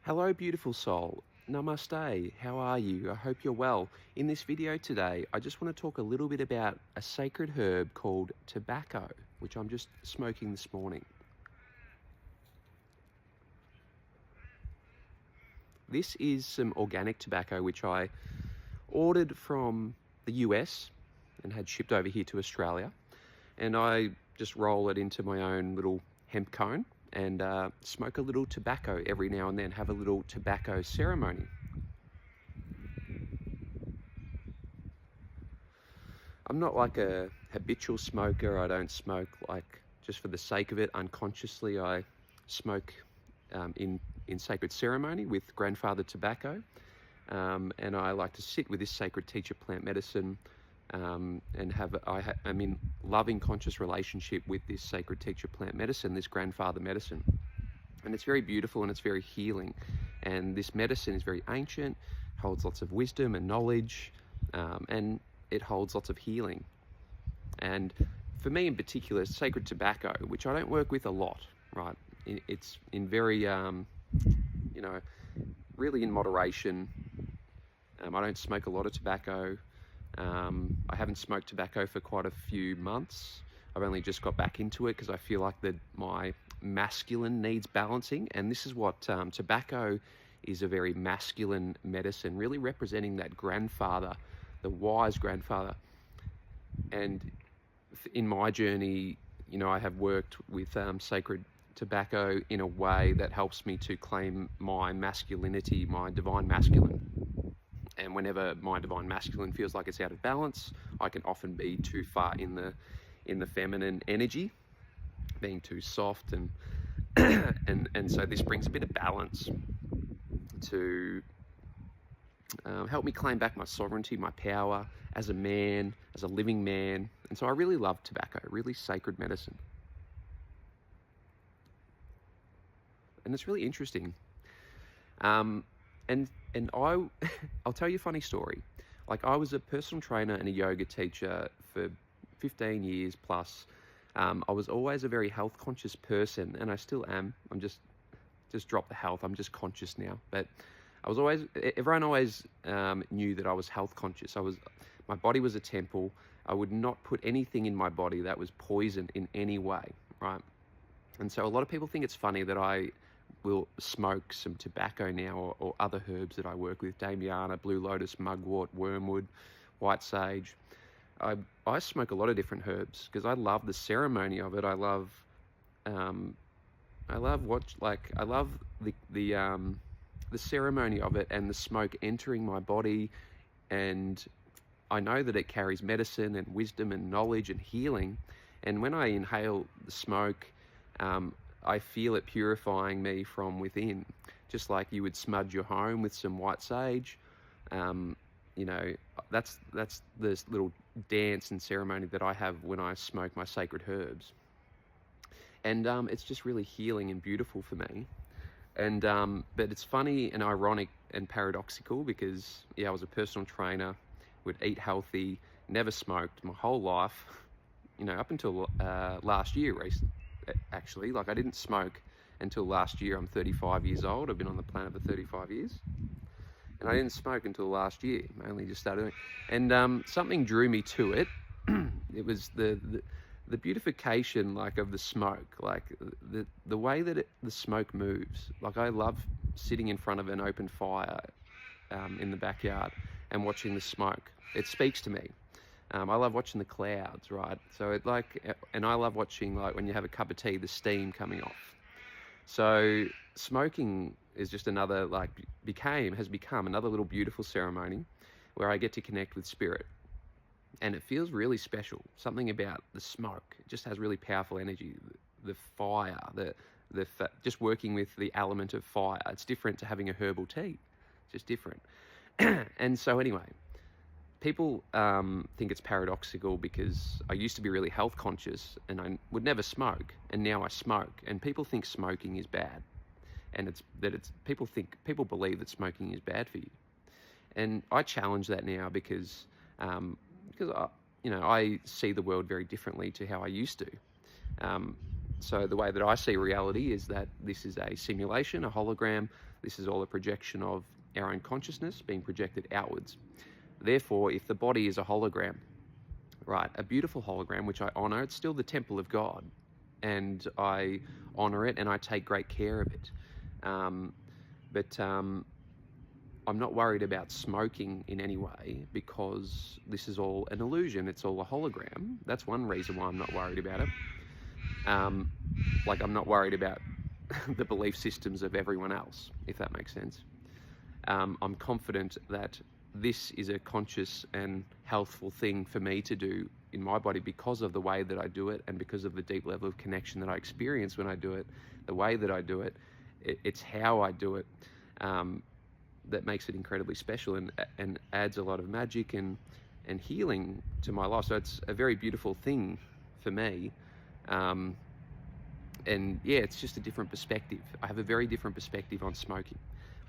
Hello, beautiful soul. Namaste. How are you? I hope you're well. In this video today, I just want to talk a little bit about a sacred herb called tobacco, which I'm just smoking this morning. This is some organic tobacco which I ordered from the US and had shipped over here to Australia. And I just roll it into my own little hemp cone and smoke a little tobacco every now and then, have a little tobacco ceremony. I'm not like a habitual smoker. I don't smoke like just for the sake of it. Unconsciously, I smoke in sacred ceremony with grandfather tobacco. And I like to sit with this sacred teacher plant medicine and I'm in loving conscious relationship with this sacred teacher plant medicine, this grandfather medicine. And it's very beautiful and it's very healing. And this medicine is very ancient, holds lots of wisdom and knowledge, and it holds lots of healing. And for me in particular, sacred tobacco, which I don't work with a lot, right? It's in very, really in moderation. I don't smoke a lot of tobacco. I haven't smoked tobacco for quite a few months. I've only just got back into it because I feel like that my masculine needs balancing, and this is what tobacco is, a very masculine medicine, really representing that grandfather, the wise grandfather. And in my journey, I have worked with sacred tobacco in a way that helps me to claim my masculinity, my divine masculine. And whenever my divine masculine feels like it's out of balance, I can often be too far in the feminine energy, being too soft, and and so this brings a bit of balance to help me claim back my sovereignty, my power as a man, as a living man. And so I really love tobacco, really sacred medicine. And it's really interesting. And I'll tell you a funny story. Like, I was a personal trainer and a yoga teacher for 15 years plus. I was always a very health conscious person, and I still am. I'm just drop the health. I'm just conscious now. But everyone always knew that I was health conscious. My body was a temple. I would not put anything in my body that was poison in any way, right? And so a lot of people think it's funny that I will smoke some tobacco now, or other herbs that I work with: Damiana, blue lotus, mugwort, wormwood, white sage. I smoke a lot of different herbs because I love the ceremony of it. I love the ceremony of it and the smoke entering my body, and I know that it carries medicine and wisdom and knowledge and healing. And when I inhale the smoke, I feel it purifying me from within, just like you would smudge your home with some white sage. That's this little dance and ceremony that I have when I smoke my sacred herbs. And it's just really healing and beautiful for me. And but it's funny and ironic and paradoxical because, I was a personal trainer, would eat healthy, never smoked my whole life, up until last year, actually. Like, I didn't smoke until last year. I'm 35 years old. I've been on the planet for 35 years. And I didn't smoke until last year. I only just started doing it. And something drew me to it. It was the beautification, like, of the smoke, like the way that the smoke moves. Like, I love sitting in front of an open fire in the backyard and watching the smoke. It speaks to me. I love watching the clouds, right? So and I love watching, like, when you have a cup of tea, the steam coming off. So smoking is just another, has become another little beautiful ceremony where I get to connect with spirit. And it feels really special. Something about the smoke, it just has really powerful energy. The fire, just working with the element of fire. It's different to having a herbal tea. It's just different. And so anyway, people think it's paradoxical because I used to be really health conscious and I would never smoke, and now I smoke, and people think smoking is bad, and people believe that smoking is bad for you. And I challenge that now because I see the world very differently to how I used to. So the way that I see reality is that this is a simulation, a hologram. This is all a projection of our own consciousness being projected outwards. Therefore, if the body is a hologram, right, a beautiful hologram, which I honor, it's still the temple of God, and I honor it and I take great care of it. But I'm not worried about smoking in any way, because this is all an illusion. It's all a hologram. That's one reason why I'm not worried about it. Like, I'm not worried about the belief systems of everyone else, if that makes sense. I'm confident that this is a conscious and healthful thing for me to do in my body because of the way that I do it, and because of the deep level of connection that I experience when I do it, the way that I do it. It's how I do it that makes it incredibly special, and adds a lot of magic and healing to my life. So it's a very beautiful thing for me. And yeah, it's just a different perspective. I have a very different perspective on smoking.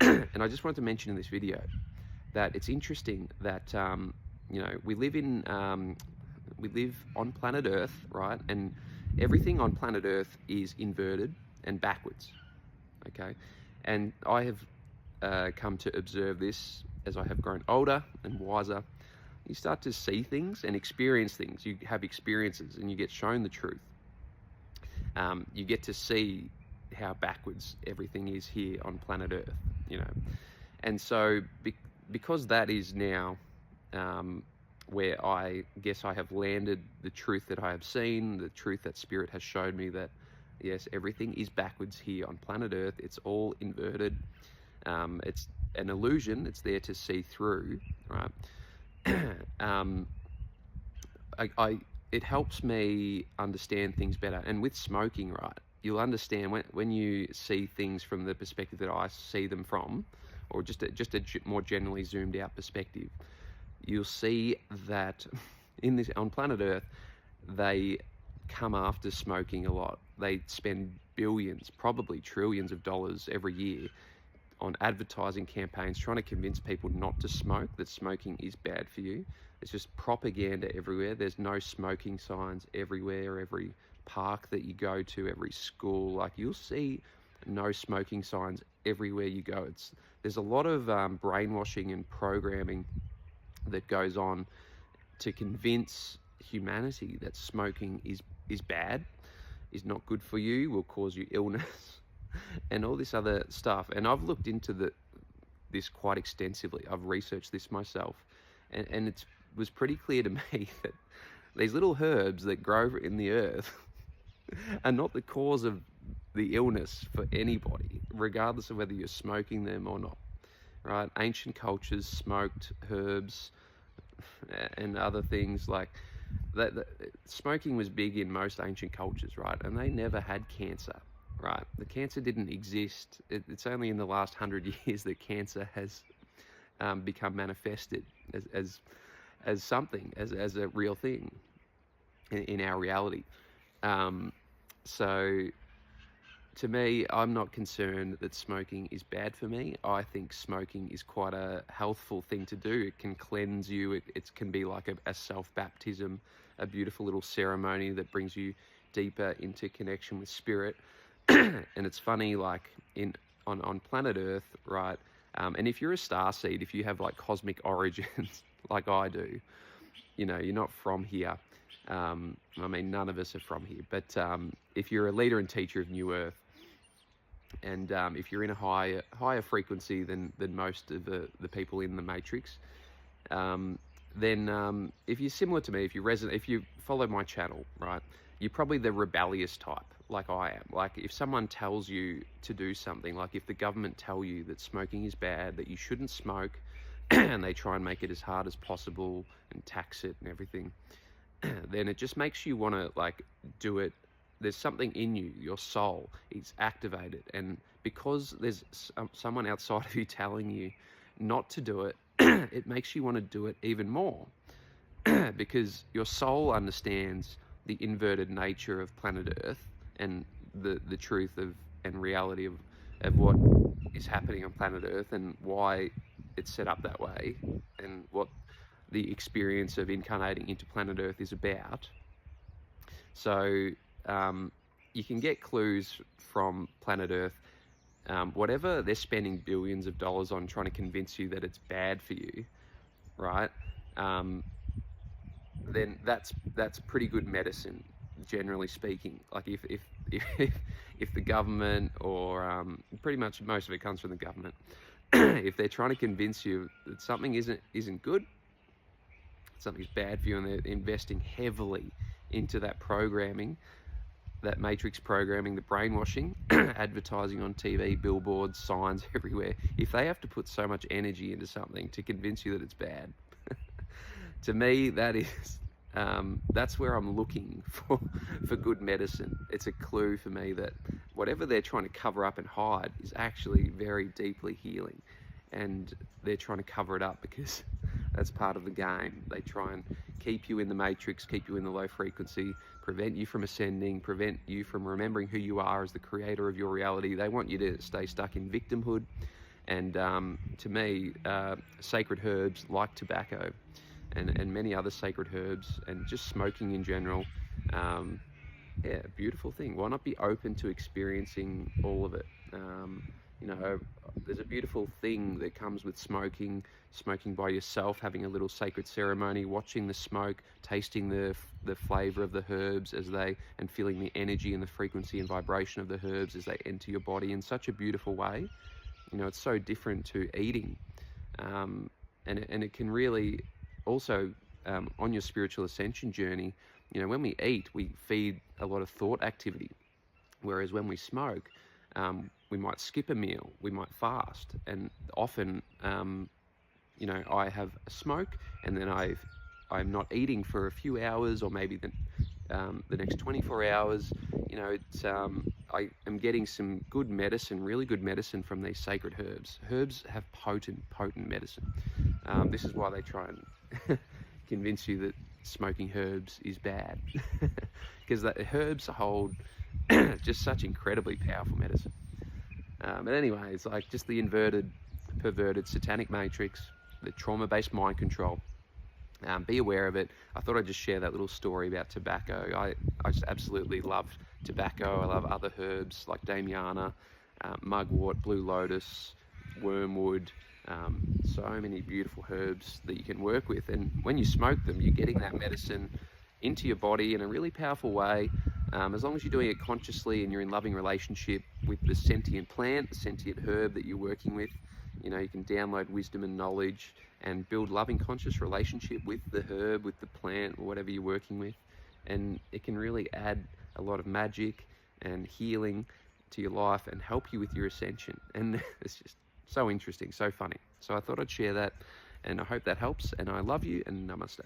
And I just wanted to mention in this video that it's interesting that we live on planet Earth, right? And everything on planet Earth is inverted and backwards. Okay, and I have come to observe this as I have grown older and wiser. You start to see things and experience things. You have experiences and you get shown the truth. You get to see how backwards everything is here on planet Earth, And so because that is now where I guess I have landed the truth that I have seen, the truth that Spirit has showed me, that yes, everything is backwards here on planet Earth. It's all inverted. It's an illusion. It's there to see through, right? It helps me understand things better. And with smoking, right, you'll understand when you see things from the perspective that I see them from, or just a more generally zoomed out perspective, you'll see that on planet Earth, they come after smoking a lot. They spend billions, probably trillions of dollars every year on advertising campaigns trying to convince people not to smoke, that smoking is bad for you. It's just propaganda everywhere. There's no smoking signs everywhere. Every park that you go to, every school, like, you'll see no smoking signs everywhere you go. There's a lot of brainwashing and programming that goes on to convince humanity that smoking is bad, is not good for you, will cause you illness, and all this other stuff. And I've looked into this quite extensively. I've researched this myself, and it was pretty clear to me that these little herbs that grow in the earth are not the cause of the illness for anybody, regardless of whether you're smoking them or not, right? Ancient cultures smoked herbs and other things like that. Smoking was big in most ancient cultures, right? And they never had cancer, right? The cancer didn't exist. It's only in the last 100 years that cancer has become manifested as something, as a real thing in our reality. So to me, I'm not concerned that smoking is bad for me. I think smoking is quite a healthful thing to do. It can cleanse you. It can be like a self-baptism, a beautiful little ceremony that brings you deeper into connection with Spirit. And it's funny, like on planet Earth, right? And if you're a starseed, if you have like cosmic origins, like I do, you're not from here. I mean, none of us are from here, but if you're a leader and teacher of New Earth, and if you're in a higher frequency than most of the people in the Matrix, then if you're similar to me, if you follow my channel, right, you're probably the rebellious type, like I am. Like, if someone tells you to do something, like if the government tell you that smoking is bad, that you shouldn't smoke, and they try and make it as hard as possible and tax it and everything, then it just makes you want to like do it. There's something in you, your soul is activated, and because there's someone outside of you telling you not to do it, it makes you want to do it even more, because your soul understands the inverted nature of planet Earth and the truth and reality of what is happening on planet Earth, and why it's set up that way, and what the experience of incarnating into planet Earth is about. So you can get clues from planet Earth. Whatever they're spending billions of dollars on trying to convince you that it's bad for you, right? Um, then that's pretty good medicine, generally speaking. Like if if the government or pretty much most of it comes from the government, if they're trying to convince you that something isn't good, something's bad for you, and they're investing heavily into that programming, that matrix programming, the brainwashing, advertising on TV, billboards, signs everywhere. If they have to put so much energy into something to convince you that it's bad, to me, that's where I'm looking for good medicine. It's a clue for me that whatever they're trying to cover up and hide is actually very deeply healing, and they're trying to cover it up because that's part of the game. They try and keep you in the matrix, keep you in the low frequency, prevent you from ascending, prevent you from remembering who you are as the creator of your reality. They want you to stay stuck in victimhood. And to me, sacred herbs like tobacco and many other sacred herbs, and just smoking in general, yeah, beautiful thing. Why not be open to experiencing all of it? You know, there's a beautiful thing that comes with smoking by yourself, having a little sacred ceremony, watching the smoke, tasting the flavor of the herbs and feeling the energy and the frequency and vibration of the herbs as they enter your body in such a beautiful way. You know, it's so different to eating, and it can really also, on your spiritual ascension journey, you know, when we eat, we feed a lot of thought activity, whereas when we smoke, we might skip a meal, we might fast, and often, you know, I have a smoke, and then I'm not eating for a few hours, or maybe the next 24 hours. You know, it's I am getting some good medicine, really good medicine from these sacred herbs. Herbs have potent medicine. This is why they try and convince you that smoking herbs is bad, because the herbs hold just such incredibly powerful medicine. But anyway, it's like just the inverted, perverted, satanic matrix, the trauma-based mind control. Be aware of it. I thought I'd just share that little story about tobacco. I just absolutely love tobacco. I love other herbs like Damiana, mugwort, blue lotus, wormwood, so many beautiful herbs that you can work with. And when you smoke them, you're getting that medicine into your body in a really powerful way. As long as you're doing it consciously and you're in loving relationship with the sentient plant, the sentient herb that you're working with, you know, you can download wisdom and knowledge and build loving conscious relationship with the herb, with the plant, or whatever you're working with. And it can really add a lot of magic and healing to your life and help you with your ascension. And it's just so interesting, so funny. So I thought I'd share that, and I hope that helps. And I love you, and namaste.